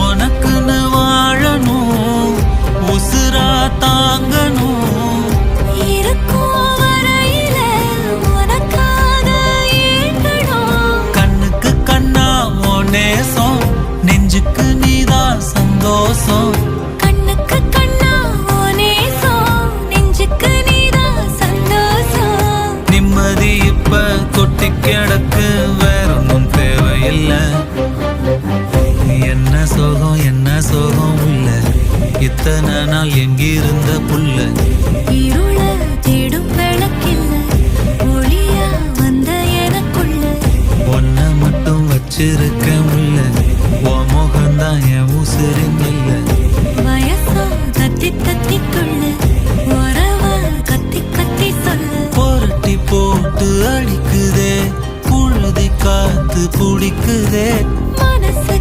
உனக்குன்னு வாழணும், உசுரா தாங்கணும். இருக்கும் வரையில உனக்காக ஏங்கணும். கண்ணுக்கு கண்ணா உன் நேசம், நெஞ்சுக்கு நீதான் சந்தோஷம். கண்ணுக்கு கண்ணா உன் நேசம், நெஞ்சுக்கு நீதான் சந்தோஷம். நிம்மதி இப்ப கொட்டி கிடக்கு, வேற ஒன்றும் தேவையில்லை. என்ன சோகம் என்ன சோகம் உள்ள, இத்தனை நாள் எங்கிருந்த புல்ல. இருள தேடும் விளக்கில்ல, ஒளியா வந்த எனக்குள்ள. ஒன்ன மட்டும் வச்சிருக்க முல்ல, உன் முகம்தான் என் உசுரின் இல்ல. வயசோ தத்தி தத்திக்குள்ள, உறவ கத்தி கத்தி சொல்ல. புரட்டி போட்டு அடிக்குதே, புழுதி காத்து பிடிக்குதே. மனசு